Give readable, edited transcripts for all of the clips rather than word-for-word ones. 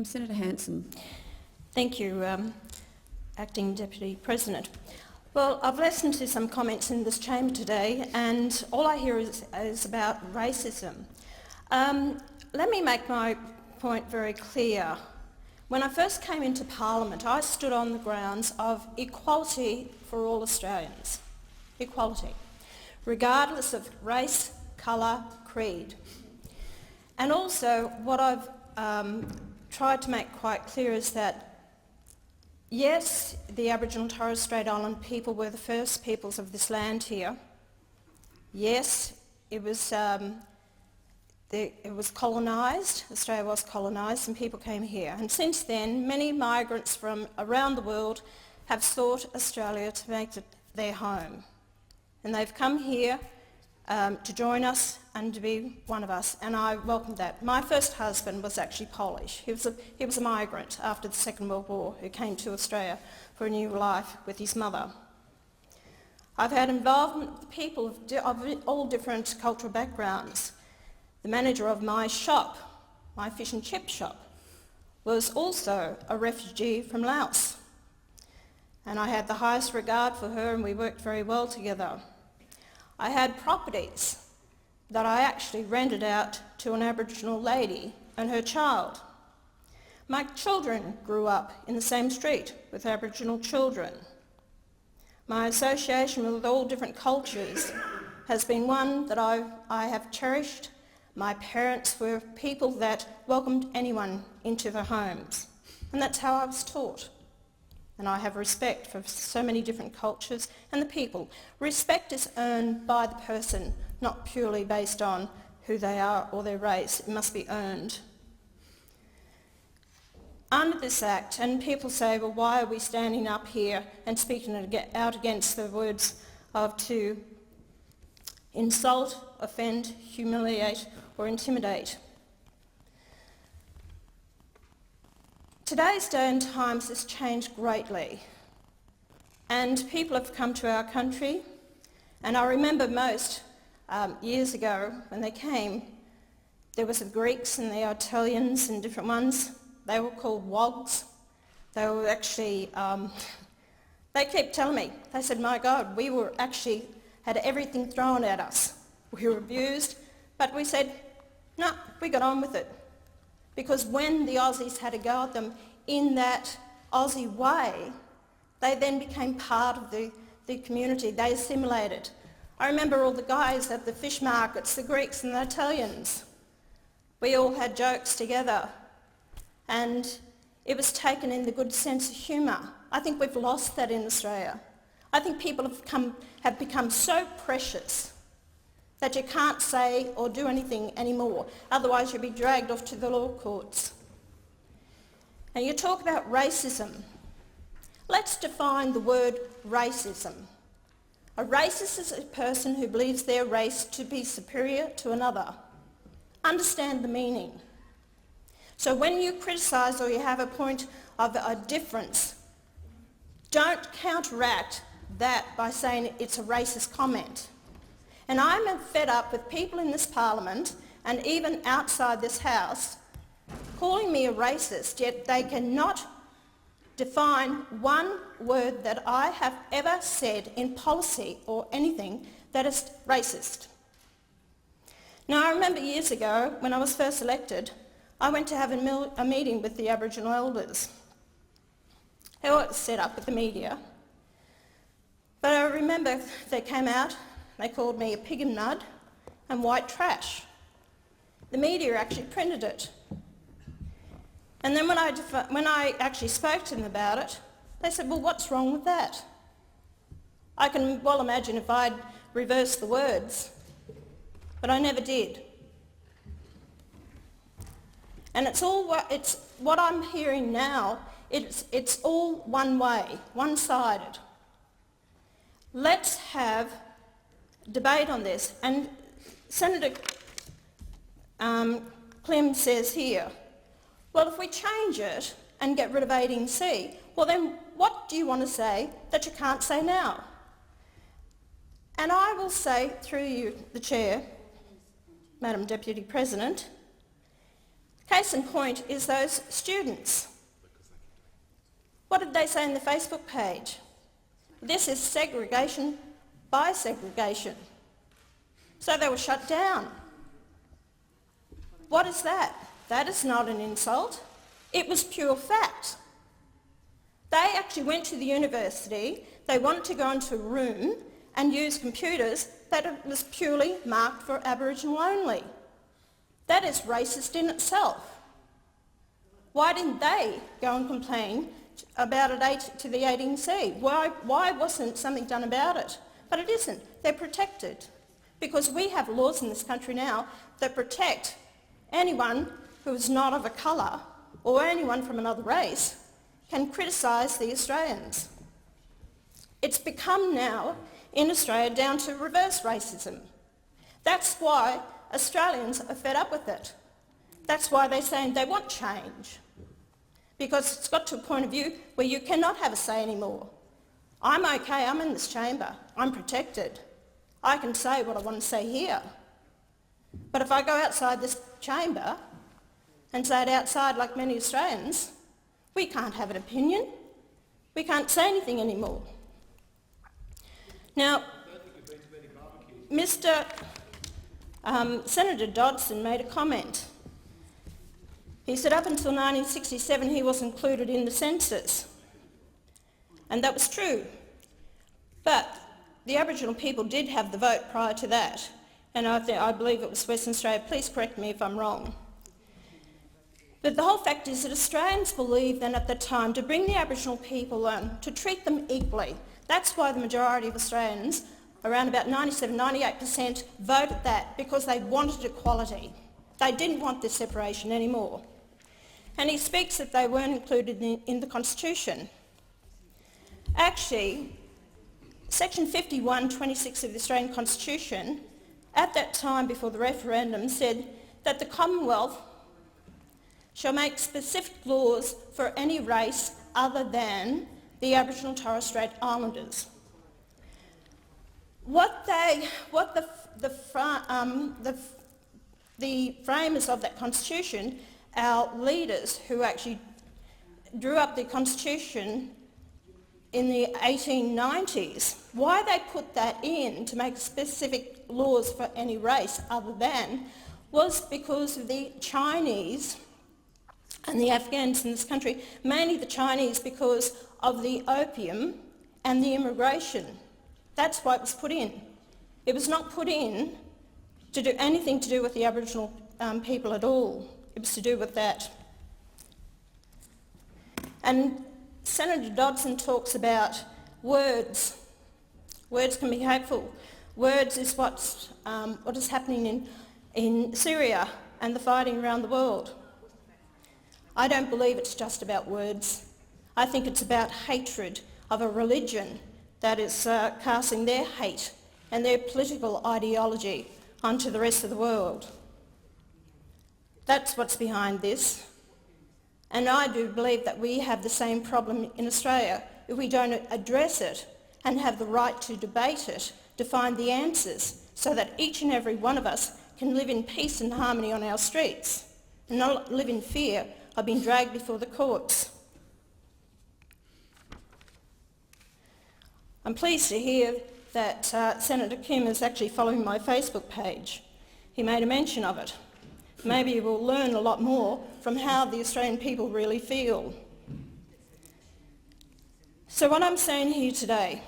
Senator Hanson. Thank you, Acting Deputy President. Well, I've listened to some comments in this chamber today and all I hear is about racism. Let me make my point very clear. When I first came into Parliament, I stood on the grounds of equality for all Australians. Equality, regardless of race, colour, creed. And also what I've tried to make quite clear is that, yes, the Aboriginal and Torres Strait Island people were the first peoples of this land here. Yes, it was colonised, Australia was colonised and people came here. And since then, many migrants from around the world have sought Australia to make it their home. And they've come here to join us and to be one of us, and I welcome that. My first husband was actually Polish. He was a migrant after the Second World War who came to Australia for a new life with his mother. I've had involvement with people of all different cultural backgrounds. The manager of my shop, my fish and chip shop, was also a refugee from Laos. And I had the highest regard for her and we worked very well together. I had properties that I actually rented out to an Aboriginal lady and her child. My children grew up in the same street with Aboriginal children. My association with all different cultures has been one that I have cherished. My parents were people that welcomed anyone into their homes, and that's how I was taught. And I have respect for so many different cultures and the people. Respect is earned by the person, not purely based on who they are or their race. It must be earned. Under this Act, and people say, well, why are we standing up here and speaking out against the words of to insult, offend, humiliate or intimidate? Today's day and times has changed greatly and people have come to our country, and I remember most years ago when they came, there was the Greeks and the Italians and different ones. They were called wogs. They were actually, they kept telling me, they said, my God, we were actually had everything thrown at us. We were abused, but we said, no, we got on with it. Because when the Aussies had a go at them in that Aussie way, they then became part of the community. They assimilated. I remember all the guys at the fish markets, the Greeks and the Italians. We all had jokes together and it was taken in the good sense of humour. I think we've lost that in Australia. I think people have become so precious that you can't say or do anything anymore, otherwise you'll be dragged off to the law courts. And you talk about racism. Let's define the word racism. A racist is a person who believes their race to be superior to another. Understand the meaning. So when you criticise or you have a point of a difference, don't counteract that by saying it's a racist comment. And I'm fed up with people in this Parliament and even outside this House calling me a racist, yet they cannot define one word that I have ever said in policy or anything that is racist. Now, I remember years ago when I was first elected, I went to have a meeting with the Aboriginal elders. They were set up with the media. But I remember they came out. They called me a pig and mud and white trash. The media actually printed it. And then when I actually spoke to them about it, they said, well, what's wrong with that? I can well imagine if I'd reversed the words, but I never did. And it's what I'm hearing now, it's all one way, one-sided. Let's have debate on this. And Senator Clem says here, well, if we change it and get rid of 18C, well then what do you want to say that you can't say now? And I will say through you, the Chair, Madam Deputy President, Case in point is those students. What did they say in the Facebook page? This is segregation by segregation. So they were shut down. What is that? That is not an insult. It was pure fact. They actually went to the university, they wanted to go into a room and use computers that was purely marked for Aboriginal only. That is racist in itself. Why didn't they go and complain about it to the 18C? Why wasn't something done about it? But it isn't. They're protected. Because we have laws in this country now that protect anyone who is not of a colour or anyone from another race can criticise the Australians. It's become now in Australia down to reverse racism. That's why Australians are fed up with it. That's why they're saying they want change. Because it's got to a point of view where you cannot have a say anymore. I'm okay, I'm in this chamber, I'm protected. I can say what I want to say here. But if I go outside this chamber and say it outside like many Australians, we can't have an opinion. We can't say anything anymore. Now, Senator Dodson made a comment. He said up until 1967 he was included in the census. And that was true. But the Aboriginal people did have the vote prior to that. And I believe it was Western Australia. Please correct me if I'm wrong. But the whole fact is that Australians believed then at the time to bring the Aboriginal people on, to treat them equally. That's why the majority of Australians, around about 97-98%, voted that, because they wanted equality. They didn't want this separation anymore. And he speaks that they weren't included in the Constitution. Actually, Section 51(26) of the Australian Constitution, at that time before the referendum, said that the Commonwealth shall make specific laws for any race other than the Aboriginal and Torres Strait Islanders. What the framers of that Constitution, our leaders who actually drew up the Constitution in the 1890s, why they put that in to make specific laws for any race other than was because of the Chinese and the Afghans in this country, mainly the Chinese because of the opium and the immigration. That's why it was put in. It was not put in to do anything to do with the Aboriginal people at all. It was to do with that. And Senator Dodson talks about words. Words can be hateful. Words is what is happening in Syria and the fighting around the world. I don't believe it's just about words. I think it's about hatred of a religion that is casting their hate and their political ideology onto the rest of the world. That's what's behind this. And I do believe that we have the same problem in Australia if we don't address it and have the right to debate it, to find the answers, so that each and every one of us can live in peace and harmony on our streets and not live in fear of being dragged before the courts. I'm pleased to hear that Senator Kim is actually following my Facebook page. He made a mention of it. Maybe we'll learn a lot more from how the Australian people really feel. So what I'm saying here today,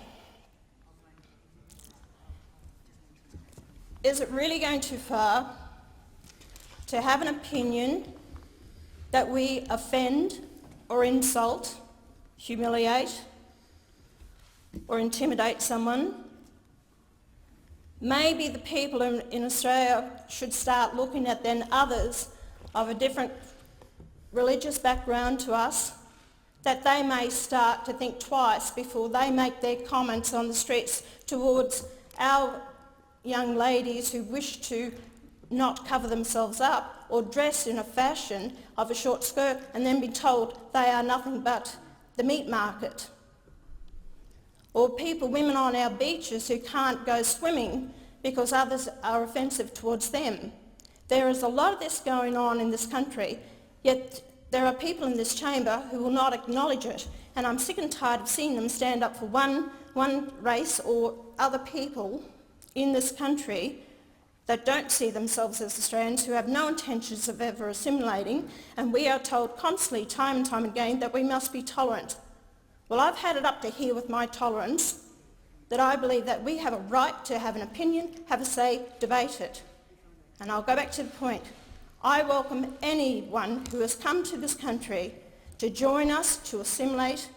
is it really going too far to have an opinion that we offend or insult, humiliate, or intimidate someone? Maybe the people in Australia should start looking at then others of a different religious background to us, that they may start to think twice before they make their comments on the streets towards our young ladies who wish to not cover themselves up or dress in a fashion of a short skirt and then be told they are nothing but the meat market. Or women on our beaches who can't go swimming because others are offensive towards them. There is a lot of this going on in this country, yet there are people in this chamber who will not acknowledge it, and I'm sick and tired of seeing them stand up for one race or other people in this country that don't see themselves as Australians, who have no intentions of ever assimilating, and we are told constantly, time and time again, that we must be tolerant. Well, I've had it up to here with my tolerance, that I believe that we have a right to have an opinion, have a say, debate it. And I'll go back to the point. I welcome anyone who has come to this country to join us, to assimilate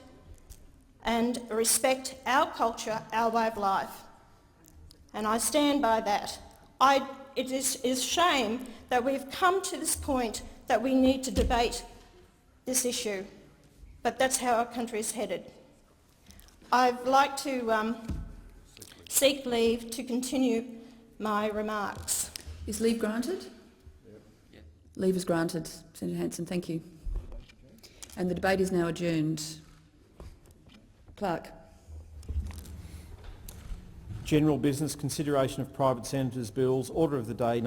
and respect our culture, our way of life. And I stand by that. It is a shame that we've come to this point that we need to debate this issue, but that's how our country is headed. I'd like to seek leave to continue my remarks. Is leave granted? Yep. Leave is granted. Senator Hanson, thank you. And the debate is now adjourned. Clerk. General business, consideration of private senators' bills, order of the day.